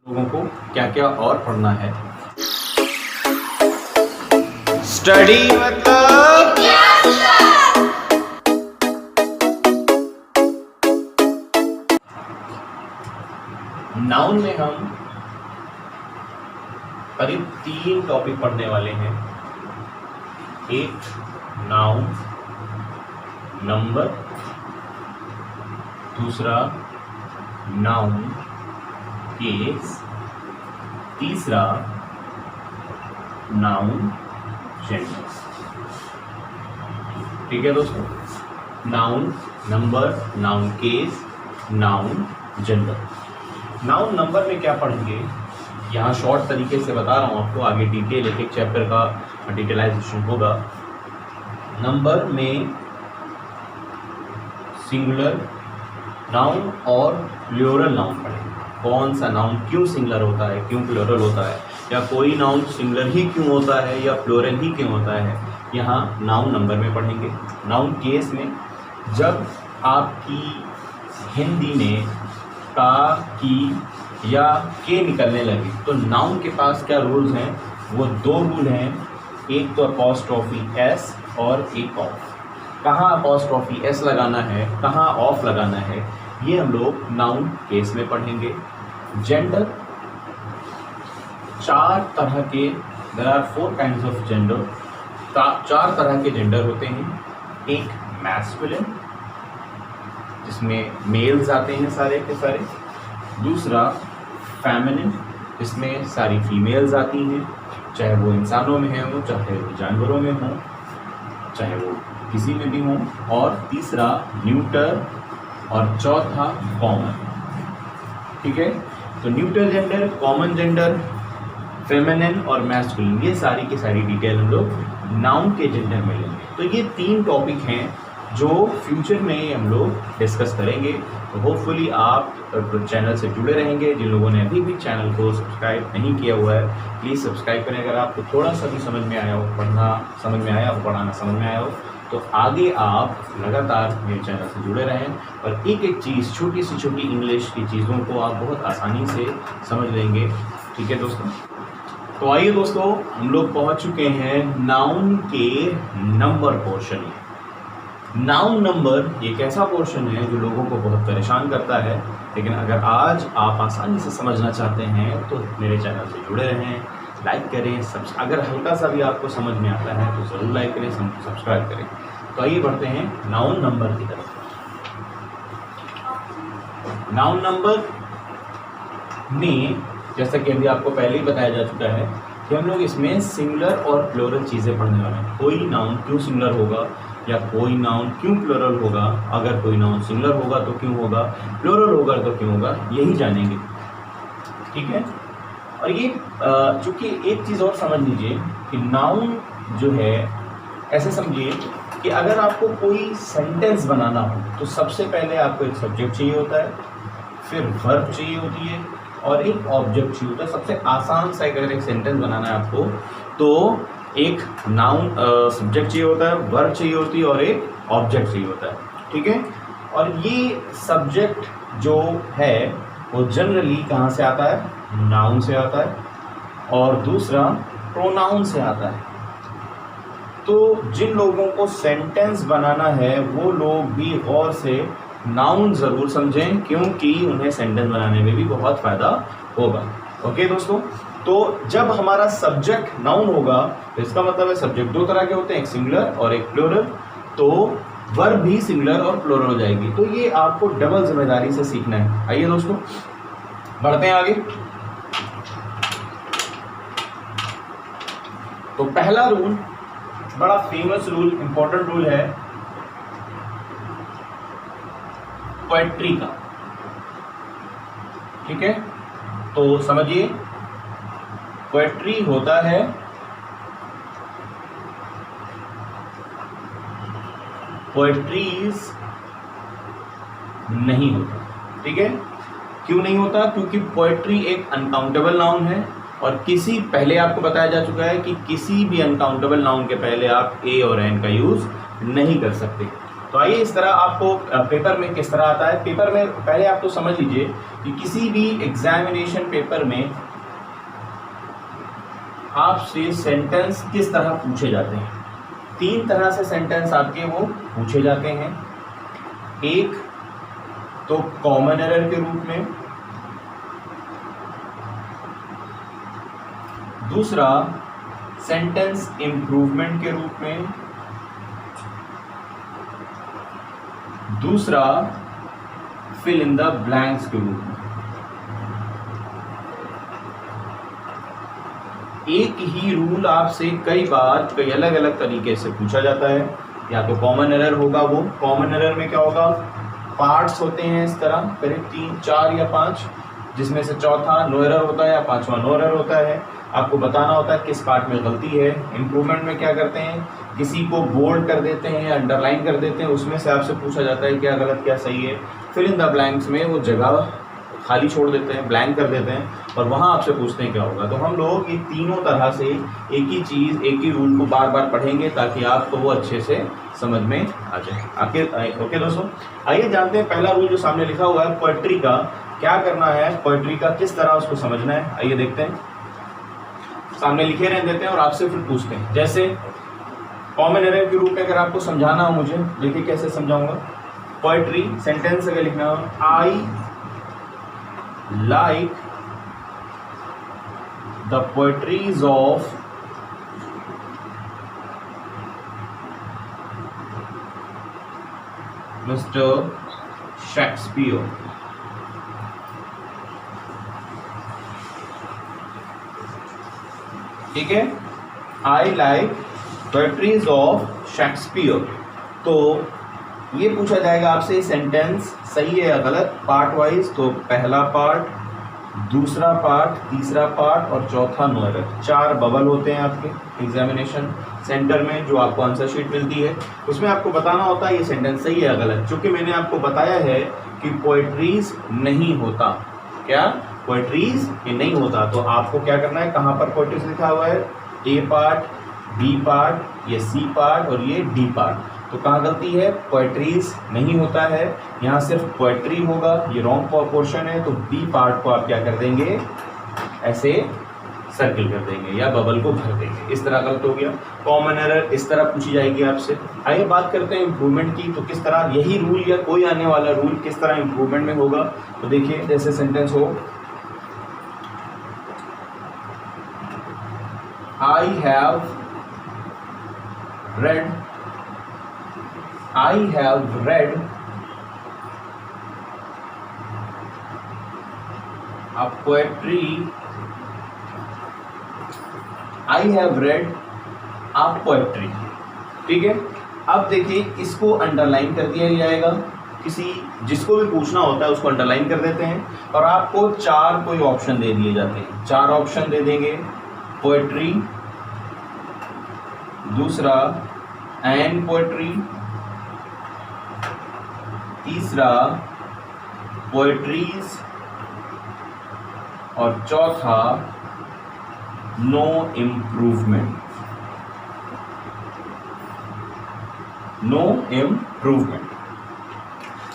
लोगों को क्या क्या और पढ़ना है। स्टडी मतलब नाउन में हम करीब 3 टॉपिक पढ़ने वाले हैं। एक नाउन नंबर, दूसरा नाउन केस, तीसरा नाउन जेंडर। ठीक है दोस्तों, noun number, noun case, noun gender. Noun number में क्या पढ़ेंगे, यहाँ शॉर्ट तरीके से बता रहा हूँ आपको, आगे डिटेल एक चैप्टर का डिटेलाइजेशन होगा। नंबर में सिंगुलर नाउन और प्लूरल नाउन पढ़ेंगे। कौन सा नाउन क्यों सिंगुलर होता है, क्यों प्लूरल होता है, या कोई नाउन सिंगुलर ही क्यों होता है या प्लूरल ही क्यों होता है, यहाँ नाउन नंबर में पढ़ेंगे। नाउन केस में जब आपकी हिंदी में का, की या के निकलने लगे तो नाउन के पास क्या रूल्स हैं, वो 2 रूल हैं। एक तो अपॉस्ट्रोफी एस और एक ऑफ। कहाँ अपॉस्ट्रोफी एस लगाना है, कहाँ ऑफ लगाना है, ये हम लोग नाउन केस में पढ़ेंगे। जेंडर 4 तरह के, there are 4 kinds of gender. 4 तरह के जेंडर होते हैं। एक मैस्कुलिन जिसमें मेल्स आते हैं सारे के सारे। दूसरा फेमिनिन जिसमें सारी फीमेल्स आती हैं, चाहे वो इंसानों में हो, चाहे वो जानवरों में हो, चाहे वो किसी में भी हो। और तीसरा न्यूटर और चौथा कॉमन। ठीक है, तो neuter gender, common gender, feminine और मैस्कुलिन, ये सारी की सारी डिटेल हम लोग नाउन के जेंडर में लेंगे। तो ये 3 टॉपिक हैं जो फ्यूचर में हम लोग डिस्कस करेंगे। तो होपफुली आप चैनल से जुड़े रहेंगे। जिन लोगों ने अभी भी चैनल को सब्सक्राइब नहीं किया हुआ है, प्लीज़ सब्सक्राइब करें। अगर आपको थोड़ा सा भी समझ में आया हो, पढ़ना समझ में आया हो, पढ़ाना समझ में आया हो, तो आगे आप लगातार मेरे चैनल से जुड़े रहें और एक एक चीज़, छोटी सी छोटी इंग्लिश की चीज़ों को आप बहुत आसानी से समझ लेंगे। ठीक है दोस्तों, तो आइए दोस्तों, हम लोग पहुंच चुके हैं नाउन के नंबर पोर्शन में। नाउन नंबर एक ऐसा पोर्शन है जो लोगों को बहुत परेशान करता है, लेकिन अगर आज आप आसानी से समझना चाहते हैं तो मेरे चैनल से जुड़े रहें, लाइक करें। अगर हल्का सा भी आपको समझ में आता है तो ज़रूर लाइक करें, सब्सक्राइब करें। तो आइए बढ़ते हैं नाउन नंबर की तरफ। नाउन नंबर में जैसा कि अभी आपको पहले ही बताया जा चुका है कि हम लोग इसमें सिंगुलर और प्लूरल चीज़ें पढ़ने वाले हैं। कोई नाउन क्यों सिंगुलर होगा या कोई नाउन क्यों प्लूरल होगा, अगर कोई नाउन सिंगुलर होगा तो क्यों होगा, प्लूरल होगा तो क्यों होगा, यही जानेंगे। ठीक है, और ये चूँकि एक चीज़ और समझ लीजिए कि नाउन जो है, ऐसे समझिए कि अगर आपको कोई सेंटेंस बनाना हो तो सबसे पहले आपको एक सब्जेक्ट चाहिए होता है, फिर वर्ब चाहिए होती है और एक ऑब्जेक्ट चाहिए होता है। सबसे आसान सा अगर एक सेंटेंस बनाना है आपको तो एक नाउन सब्जेक्ट चाहिए होता है, वर्ब चाहिए होती है और एक ऑब्जेक्ट चाहिए होता है। ठीक है, और ये सब्जेक्ट जो है वो जनरली कहाँ से आता है, नाउन से आता है, और दूसरा प्रोनाउन से आता है। तो जिन लोगों को सेंटेंस बनाना है वो लोग भी गौर से नाउन ज़रूर समझें, क्योंकि उन्हें सेंटेंस बनाने में भी बहुत फ़ायदा होगा। ओके दोस्तों, तो जब हमारा सब्जेक्ट नाउन होगा तो इसका मतलब है सब्जेक्ट 2 तरह के होते हैं, एक सिंगुलर और एक प्लूरल। तो वर्ब भी सिंगुलर और प्लूरल हो जाएगी। तो ये आपको डबल जिम्मेदारी से सीखना है। आइए दोस्तों बढ़ते हैं आगे। तो पहला रूल, बड़ा फेमस रूल, इंपॉर्टेंट रूल है पोएट्री का। ठीक है, तो समझिए, पोएट्री होता है पोएट्रीज नहीं होता। ठीक है, क्यों नहीं होता, क्योंकि पोएट्री एक अनकाउंटेबल नाउन है और पहले आपको बताया जा चुका है कि किसी भी अनकाउंटेबल नाउन के पहले आप ए और एन का यूज़ नहीं कर सकते। तो आइए इस तरह आपको पेपर में किस तरह आता है। पेपर में पहले आप तो समझ लीजिए कि किसी भी एग्जामिनेशन पेपर में आपसे सेंटेंस किस तरह पूछे जाते हैं। 3 तरह से सेंटेंस आपके वो पूछे जाते हैं। एक तो कॉमन एरर के रूप में, दूसरा सेंटेंस इंप्रूवमेंट के रूप में, दूसरा फिल इन द ब्लैंक्स के रूप में। एक ही रूल आपसे कई बार कई अलग अलग तरीके से पूछा जाता है। या तो कॉमन एरर होगा, वो कॉमन एरर में क्या होगा, पार्ट्स होते हैं इस तरह करीब 3, 4 या 5, जिसमें से चौथा नो एरर होता है या 5वां नो एरर होता है। आपको बताना होता है किस पार्ट में गलती है। इंप्रूवमेंट में क्या करते हैं, किसी को बोल्ड कर देते हैं या अंडरलाइन कर देते हैं, उसमें से आपसे पूछा जाता है क्या गलत क्या सही है। फिल इन द ब्लैंक्स में वो जगह खाली छोड़ देते हैं, ब्लैंक कर देते हैं और वहाँ आपसे पूछते हैं क्या होगा। तो हम लोग ये तीनों तरह से एक ही चीज़, एक ही रूल को बार बार पढ़ेंगे ताकि आपको वो अच्छे से समझ में आ जाए। ओके दोस्तों, आइए जानते हैं पहला रूल जो सामने लिखा हुआ है पोएट्री का। क्या करना है, पोएट्री का किस तरह उसको समझना है, आइए देखते हैं। सामने लिखे रहने देते हैं और आपसे फिर पूछते हैं। जैसे कॉमन एरर के रूप में अगर आपको समझाना हो मुझे, देखिए कैसे समझाऊंगा। पोएट्री सेंटेंस अगर लिखना हो, आई like the poetries of Mr. Shakespeare। ठीक है, I like poetries of Shakespeare। तो ये पूछा जाएगा आपसे सेंटेंस सही है या गलत पार्ट वाइज। तो पहला पार्ट, दूसरा पार्ट, तीसरा पार्ट और चौथा नो एरर। 4 बबल होते हैं आपके एग्जामिनेशन सेंटर में जो आपको आंसर शीट मिलती है। उसमें आपको बताना होता है ये सेंटेंस सही है या गलत। चूंकि मैंने आपको बताया है कि पोएट्रीज नहीं होता, क्या पोएट्रीज ये नहीं होता, तो आपको क्या करना है, कहाँ पर पोएट्रीज लिखा हुआ है, ए पार्ट, बी पार्ट, ये सी पार्ट और ये डी पार्ट। तो कहाँ गलती है, पोएट्रीज नहीं होता है, यहाँ सिर्फ पोएट्री होगा, ये रॉन्ग पोर्शन है। तो बी पार्ट को आप क्या कर देंगे, ऐसे सर्किल कर देंगे या बबल को भर देंगे। इस तरह गलत हो गया। कॉमन एरर इस तरह पूछी जाएगी आपसे। आइए बात करते हैं इम्प्रूवमेंट की। तो किस तरह यही रूल या कोई आने वाला रूल किस तरह इम्प्रूवमेंट में होगा। तो देखिए जैसे सेंटेंस हो, I have read a poetry। I have read a poetry। ठीक है, अब देखिए इसको अंडरलाइन कर दिया जाएगा। किसी जिसको भी पूछना होता है उसको अंडरलाइन कर देते हैं और आपको 4 कोई ऑप्शन दे दिए जाते हैं। 4 ऑप्शन दे देंगे, पोएट्री, दूसरा एंड पोएट्री, तीसरा पोएट्रीज और चौथा नो इम्प्रूवमेंट।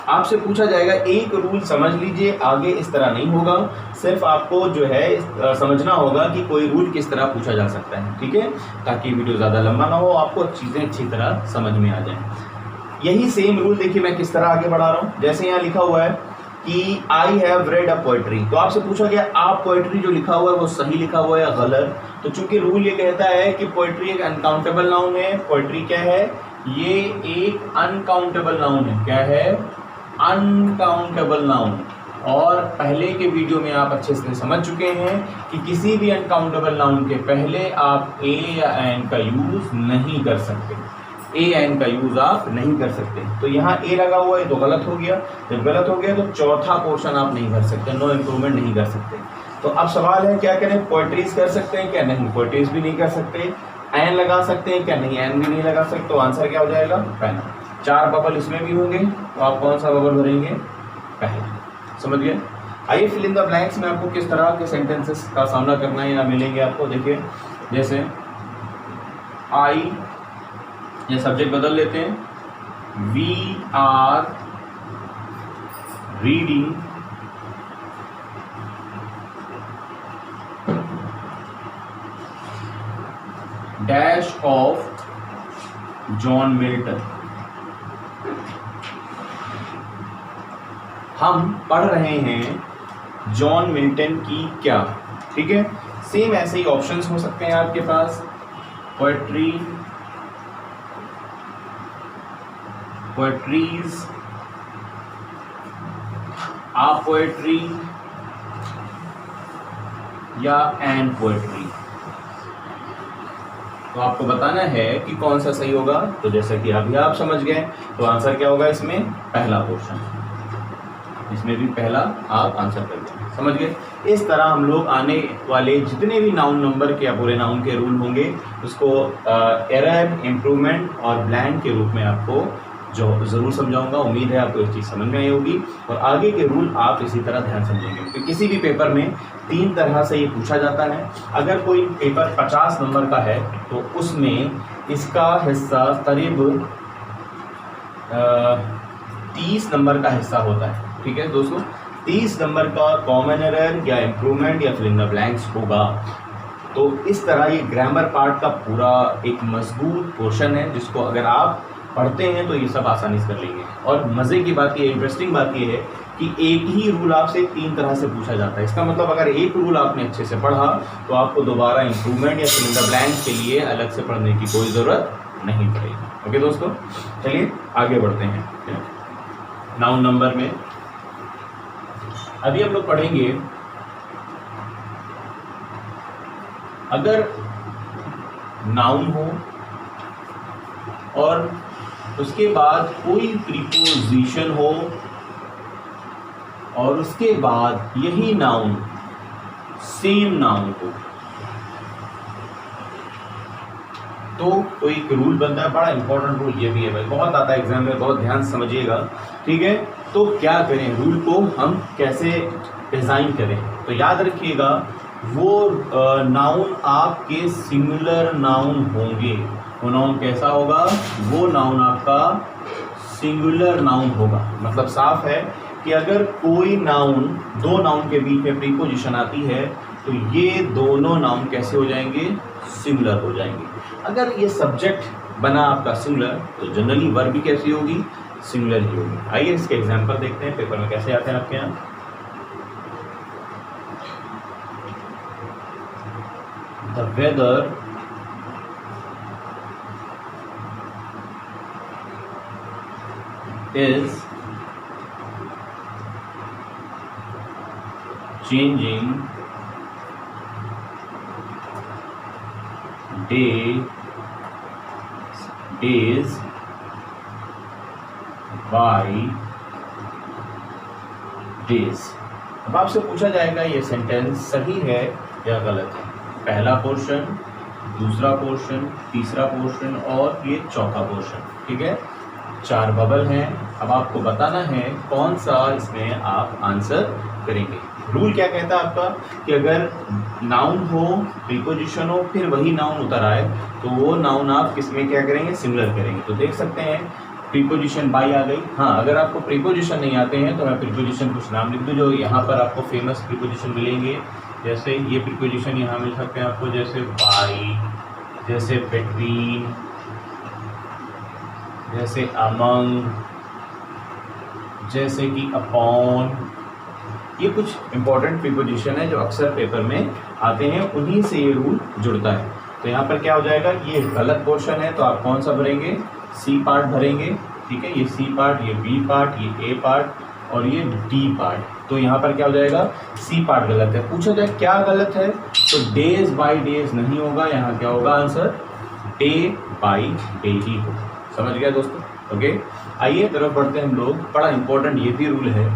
आपसे पूछा जाएगा, एक रूल समझ लीजिए, आगे इस तरह नहीं होगा। सिर्फ आपको जो है समझना होगा कि कोई रूल किस तरह पूछा जा सकता है, ठीक है, ताकि वीडियो ज़्यादा लंबा ना हो, आपको चीज़ें अच्छी तरह समझ में आ जाएं। यही सेम रूल देखिए मैं किस तरह आगे बढ़ा रहा हूँ। जैसे यहाँ लिखा हुआ है कि I have read a poetry, तो आपसे पूछा गया आप पोएट्री जो लिखा हुआ है वो सही लिखा हुआ है या गलत। तो चूंकि रूल ये कहता है कि पोएट्री एक अनकाउंटेबल नाउन है। पोएट्री क्या है, ये एक अनकाउंटेबल नाउन है। क्या है, अनकाउंटेबल नाउन। और पहले के वीडियो में आप अच्छे से समझ चुके हैं कि किसी भी अनकाउंटेबल नाउन के पहले आप ए या एन का यूज नहीं कर सकते। ए एन का यूज आप नहीं कर सकते। तो यहाँ ए लगा हुआ है तो गलत हो गया। जब गलत हो गया तो चौथा पोर्शन आप नहीं कर सकते, नो इम्प्रूवमेंट नहीं कर सकते। तो अब सवाल है क्या करें, पोएट्रीज कर सकते हैं क्या, नहीं, पोएट्रीज भी नहीं कर सकते। एन लगा सकते हैं क्या, नहीं, एन भी नहीं लगा सकते। तो आंसर क्या हो जाएगा, पहला। 4 बबल इसमें भी होंगे, तो आप कौन सा बबल भरेंगे, पहला। समझ गए। आइए फिल इन द ब्लैंक्स में आपको किस तरह के सेंटेंसेस का सामना करना है या मिलेंगे आपको। देखिए जैसे आई, ये सब्जेक्ट बदल लेते हैं, we are reading dash of John Milton. हम पढ़ रहे हैं जॉन मिल्टन की क्या। ठीक है, सेम ऐसे ही ऑप्शंस हो सकते हैं आपके पास, पोएट्री, पोएट्रीज, आ पोएट्री या एन पोएट्री। तो आपको बताना है कि कौन सा सही होगा। तो जैसा कि अभी आप समझ गए, तो आंसर क्या होगा इसमें, पहला पोर्शन। इसमें भी पहला आप आंसर कर देंगे, समझ गए। इस तरह हम लोग आने वाले जितने भी नाउन नंबर के या पूरे नाउन के रूल होंगे उसको एरर, इम्प्रूवमेंट और ब्लैंक के रूप में आपको जो ज़रूर समझाऊंगा। उम्मीद है आपको इस चीज़ समझ में आई होगी और आगे के रूल आप इसी तरह ध्यान समझेंगे। तो किसी भी पेपर में 3 तरह से ये पूछा जाता है। अगर कोई पेपर 50 नंबर का है तो उसमें इसका हिस्सा करीब 30 नंबर का हिस्सा होता है। ठीक है दोस्तों, 30 नंबर का कॉमन एरर या इम्प्रूवमेंट या फिल इन द ब्लैंक्स होगा। तो इस तरह ये ग्रामर पार्ट का पूरा एक मजबूत पोर्शन है जिसको अगर आप पढ़ते हैं तो ये सब आसानी से कर लेंगे। और मज़े की बात ये, इंटरेस्टिंग बात ये है कि एक ही रूल आपसे 3 तरह से पूछा जाता है। इसका मतलब अगर एक रूल आपने अच्छे से पढ़ा तो आपको दोबारा इम्प्रूवमेंट या फिल इन द ब्लैंक के लिए अलग से पढ़ने की कोई ज़रूरत नहीं पड़ेगी। ओके दोस्तों, चलिए आगे बढ़ते हैं नाउन नंबर में। अभी हम लोग पढ़ेंगे, अगर नाउन हो और उसके बाद कोई प्रीपोजिशन हो और उसके बाद यही नाउन सेम नाउन हो तो एक रूल बनता है, बड़ा इंपॉर्टेंट रूल ये भी है भाई, बहुत आता है एग्जाम में, बहुत ध्यान से समझिएगा। ठीक है, तो क्या करें, रूल को हम कैसे डिज़ाइन करें। तो याद रखिएगा वो नाउन आपके सिंगुलर नाउन होंगे। वो नाउन कैसा होगा, वो नाउन आपका सिंगुलर नाउन होगा। मतलब साफ है कि अगर कोई नाउन, 2 नाउन के बीच में प्रीपोजिशन आती है तो ये दोनों नाउन कैसे हो जाएंगे, सिंगुलर हो जाएंगे। अगर ये सब्जेक्ट बना आपका सिंगुलर तो जनरली वर्ब भी कैसी होगी, सिंगुलर ही होगी। आइए इसके एग्जांपल देखते हैं पेपर में कैसे आते हैं आपके यहाँ। The weather is changing days by days। अब आपसे पूछा जाएगा ये सेंटेंस सही है या गलत है। पहला पोर्शन, दूसरा पोर्शन, तीसरा पोर्शन और ये चौथा पोर्शन। ठीक है, 4 बबल हैं। अब आपको बताना है कौन सा इसमें आप आंसर करेंगे। रूल क्या कहता है आपका कि अगर नाउन हो, प्रीपोजिशन हो, फिर वही नाउन उतर आए तो वो नाउन आप किसमें क्या करेंगे, सिंगुलर करेंगे। तो देख सकते हैं प्रीपोजिशन बाई आ गई। हाँ, अगर आपको प्रीपोजिशन नहीं आते हैं तो मैं प्रीपोजिशन कुछ नाम लिख दूँ जो यहाँ पर आपको फेमस प्रीपोजिशन मिलेंगे। जैसे ये प्रीपोजिशन यहाँ मिल सकते हैं आपको, जैसे बाई, जैसे बिटवीन, जैसे अमंग, जैसे कि अपॉन। ये कुछ इंपॉर्टेंट प्रीपोजिशन है जो अक्सर पेपर में आते हैं, उन्हीं से ये रूल जुड़ता है। तो यहाँ पर क्या हो जाएगा, ये गलत पोर्शन है तो आप कौन सा भरेंगे, सी पार्ट भरेंगे। ठीक है, ये सी पार्ट, ये बी पार्ट, ये ए पार्ट और ये डी पार्ट। तो यहाँ पर क्या हो जाएगा, सी पार्ट गलत है। पूछा जाए क्या गलत है तो डेज बाई डेज नहीं होगा, यहाँ क्या होगा आंसर, डे बाई डे ही होगा। समझ गया दोस्तों। ओके, आइए तरफ बढ़ते हैं हम लोग। बड़ा इंपॉर्टेंट ये भी रूल है,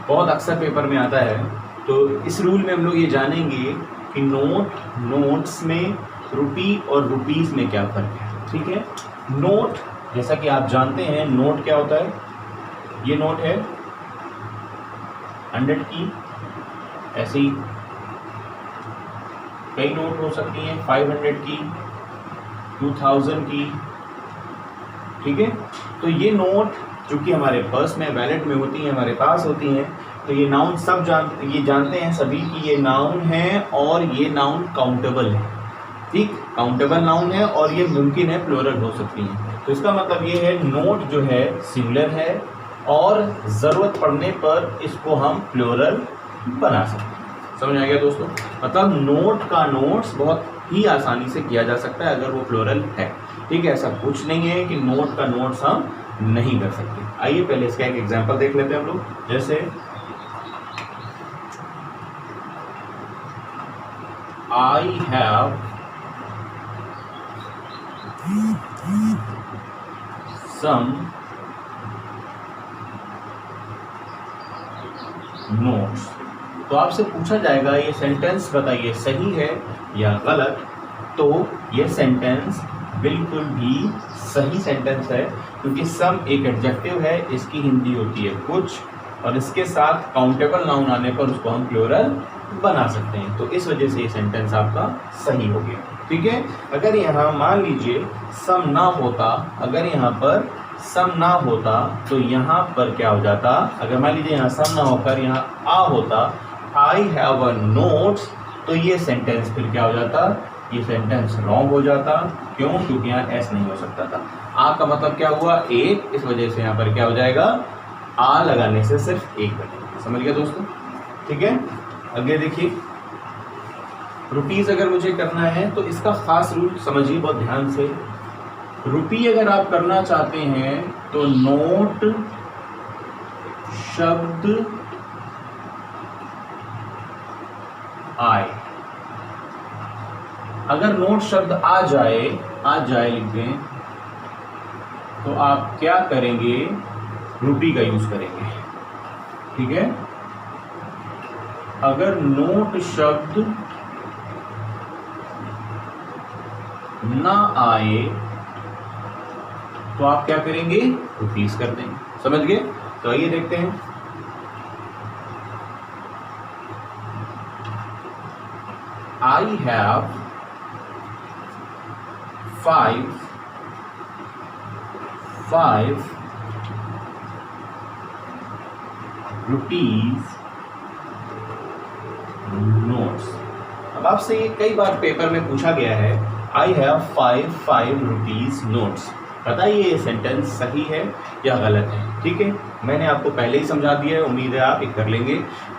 बहुत अक्सर पेपर में आता है। तो इस रूल में हम लोग ये जानेंगे कि नोट्स में रुपी और रुपीज़ में क्या फ़र्क है। ठीक है, नोट जैसा कि आप जानते हैं नोट क्या होता है, ये नोट है 100 की, ऐसे ही कई नोट हो सकती हैं, 500 की, 2000 की, ठीक है। तो ये नोट जो कि हमारे पर्स में वैलेट में होती हैं, हमारे पास होती हैं, तो ये नाउन सब जानते हैं सभी कि ये नाउन है और ये नाउन काउंटेबल है, ठीक, काउंटेबल नाउन है और ये मुमकिन है प्लूरल हो सकती है। तो इसका मतलब ये है नोट जो है सिंगुलर है और ज़रूरत पड़ने पर इसको हम प्लूरल बना सकते हैं। समझ आ गया दोस्तों? मतलब नोट का नोट्स बहुत ही आसानी से किया जा सकता है अगर वो प्लूरल है, ठीक है। ऐसा कुछ नहीं है कि नोट का नोट्स हम नहीं कर सकते। आइए पहले इसका एक एग्जांपल देख लेते हैं हम लोग। जैसे आई हैव सम नोट्स। तो आपसे पूछा जाएगा ये सेंटेंस बताइए सही है या गलत। तो ये सेंटेंस बिल्कुल भी सही सेंटेंस है, क्योंकि सम एक एडजेक्टिव है, इसकी हिंदी होती है कुछ, और इसके साथ काउंटेबल नाउन आने पर उसको हम प्लूरल बना सकते हैं। तो इस वजह से ये सेंटेंस आपका सही हो गया, ठीक है। अगर यहाँ मान लीजिए सम ना होता, अगर यहाँ पर सम ना होता तो यहाँ पर क्या हो जाता, अगर मान लीजिए यहाँ सम ना होकर यहाँ आ होता, आई हैव अ नोट्स, तो ये सेंटेंस फिर क्या हो जाता, ये सेंटेंस रॉन्ग हो जाता। क्यों? क्योंकि यहाँ एस नहीं हो सकता था। आ का मतलब क्या हुआ, एक, इस वजह से यहाँ पर क्या हो जाएगा, आ लगाने से सिर्फ एक बनेगा। समझ गया दोस्तों? ठीक है। आगे देखिए, रुपीज़ अगर मुझे करना है तो इसका खास रूल समझिए बहुत ध्यान से। रुपी अगर आप करना चाहते हैं तो नोट शब्द आए, अगर नोट शब्द आ जाए लिख दें, तो आप क्या करेंगे, रुपी का यूज करेंगे, ठीक है। अगर नोट शब्द ना आए तो आप क्या करेंगे, रुपीस कर देंगे। समझ गए? तो आइए देखते हैं। I have 5 rupees notes. अब आपसे ये कई बार पेपर में पूछा गया है, आई हैव 5 रुपीज नोट्स। बताइए ये सेंटेंस सही है या गलत है, ठीक है। मैंने आपको पहले ही समझा दिया है, उम्मीद है आप ये कर लेंगे।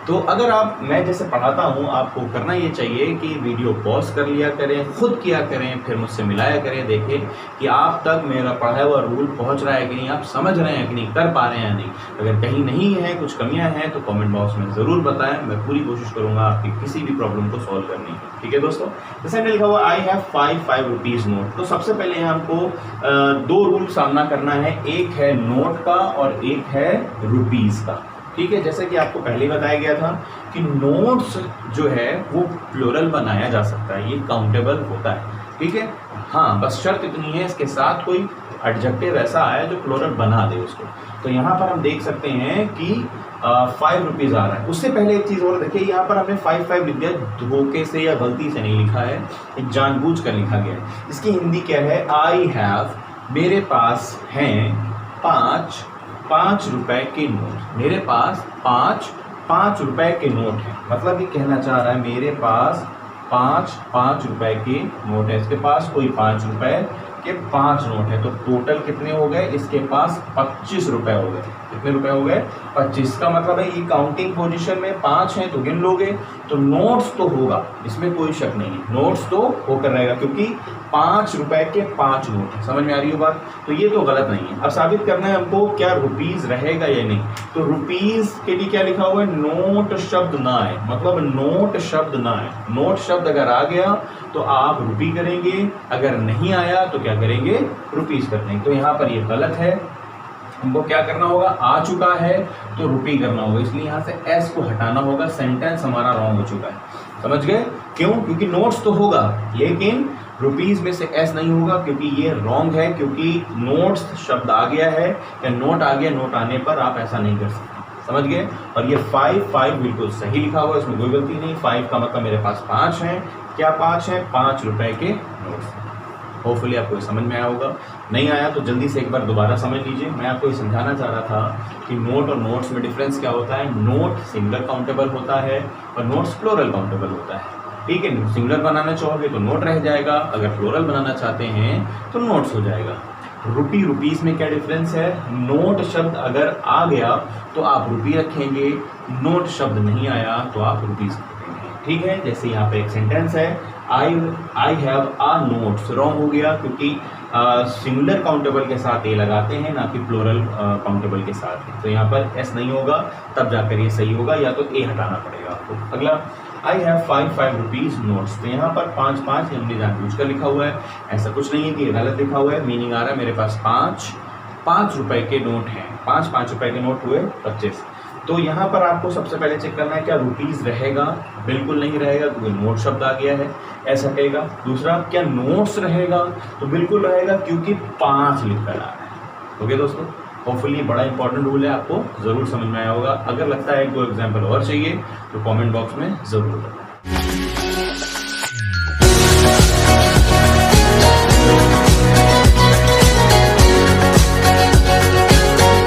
तो अगर आप, मैं जैसे पढ़ाता हूँ, आपको करना ये चाहिए कि वीडियो पॉज कर लिया करें, खुद किया करें, फिर मुझसे मिलाया करें, देखें कि आप तक मेरा पढ़ाया हुआ रूल पहुँच रहा है कि नहीं, आप समझ रहे हैं कि नहीं, कर पा रहे हैं या नहीं। अगर कहीं नहीं है, कुछ कमियाँ हैं, तो कमेंट बॉक्स में ज़रूर बताएं। मैं पूरी कोशिश करूँगा आपकी किसी भी प्रॉब्लम को सॉल्व करने की, ठीक है दोस्तों। जैसे लिखा हुआ आई हैव 5 रुपीज़ नोट, तो सबसे पहले हमको 2 रूल सामना करना है, एक है नोट का और एक है रुपीज़ का, ठीक है। जैसे कि आपको पहले बताया गया था कि नोट्स जो है वो प्लूरल बनाया जा सकता है, ये काउंटेबल होता है, ठीक है। हाँ, बस शर्त इतनी है, इसके साथ कोई एडजेक्टिव ऐसा आया जो प्लूरल बना दे उसको। तो यहाँ पर हम देख सकते हैं कि 5 रुपीज़ आ रहा है। उससे पहले एक चीज़ और देखिए, यहाँ पर हमने 5 लिख दिया, धोखे से या गलती से नहीं लिखा है, जानबूझ कर लिखा गया है। इसकी हिंदी क्या है, आई हैव, मेरे पास हैं 5 रुपए के नोट। मेरे पास 5 रुपए के नोट हैं, मतलब ये कहना चाह रहा है मेरे पास 5 रुपए के नोट है। इसके पास कोई 5 रुपए के 5 नोट है, तो टोटल कितने हो गए, इसके पास 25 रुपए हो गए। कितने रुपए हो गए, 25। का मतलब है ये काउंटिंग पोजीशन में 5 हैं तो गिन लोगे, तो नोट्स तो होगा, इसमें कोई शक नहीं है, नोट्स तो होकर रहेगा, क्योंकि 5 रुपए के 5 नोट है। समझ में आ रही है बात? तो ये तो गलत नहीं है। अब साबित करना है हमको क्या रुपीज़ रहेगा या नहीं। तो रुपीज़ के लिए क्या लिखा हुआ है, नोट शब्द ना आए, मतलब नोट शब्द ना आए। नोट शब्द अगर आ गया तो आप रुपी करेंगे, अगर नहीं आया तो क्या करेंगे, रुपीज़ कर देंगे। तो यहाँ पर ये गलत है, हमको क्या करना होगा, आ चुका है तो रुपी करना होगा, इसलिए यहाँ से एस को हटाना होगा। सेंटेंस हमारा रॉन्ग हो चुका है। समझ गए? क्यों? क्योंकि नोट्स तो होगा, लेकिन रुपीज़ में से एस नहीं होगा, क्योंकि ये रॉन्ग है, क्योंकि नोट्स शब्द आ गया है या नोट आ गया, नोट आने पर आप ऐसा नहीं कर सकते। समझ गए? और ये 5 बिल्कुल सही लिखा हुआ है, इसमें कोई गलती नहीं। 5 का मतलब मेरे पास 5 हैं। क्या 5 हैं? 5 रुपए के नोट्स। होपफुली आपको ये समझ में आया होगा। नहीं आया तो जल्दी से एक बार दोबारा समझ लीजिए। मैं आपको ये समझाना चाह रहा था कि नोट और नोट्स में डिफरेंस क्या होता है। नोट सिंगुलर काउंटेबल होता है और नोट्स प्लूरल काउंटेबल होता है। ठीक है, सिंगुलर बनाना चाहोगे तो नोट रह जाएगा, अगर प्लूरल बनाना चाहते हैं तो नोट्स हो जाएगा। रुपी रुपीस में क्या डिफरेंस है, नोट शब्द अगर आ गया तो आप रुपी रखेंगे, नोट शब्द नहीं आया तो आप रुपीस रखेंगे। ठीक है, जैसे यहाँ पे एक सेंटेंस है I have a notes, wrong हो गया क्योंकि सिंगुलर काउंटेबल के साथ ए लगाते हैं ना कि प्लूरल काउंटेबल के साथ। तो यहाँ पर एस नहीं होगा, तब जाकर ये सही होगा, या तो ए हटाना पड़ेगा आपको। अगला आई हैव 5 रुपीज़ नोट्स, तो यहाँ पर 5 हमने जानबूझ कर लिखा हुआ है, ऐसा कुछ नहीं है कि गलत लिखा हुआ है। मीनिंग आ रहा है मेरे पास 5 रुपए के नोट हैं, 5 रुपए के नोट हुए 25। तो यहाँ पर आपको सबसे पहले चेक करना है क्या रुपीज़ रहेगा, बिल्कुल नहीं रहेगा क्योंकि नोट शब्द आ गया है, ऐसा कहेगा। दूसरा, क्या नोट्स रहेगा, तो बिल्कुल रहेगा क्योंकि 5 लिख कर आ रहा है। ओके दोस्तों, होपफुली बड़ा इंपॉर्टेंट रूल है, आपको ज़रूर समझ में आया होगा। अगर लगता है 1-2 एग्जाम्पल और चाहिए तो कमेंट बॉक्स में ज़रूर बताएं।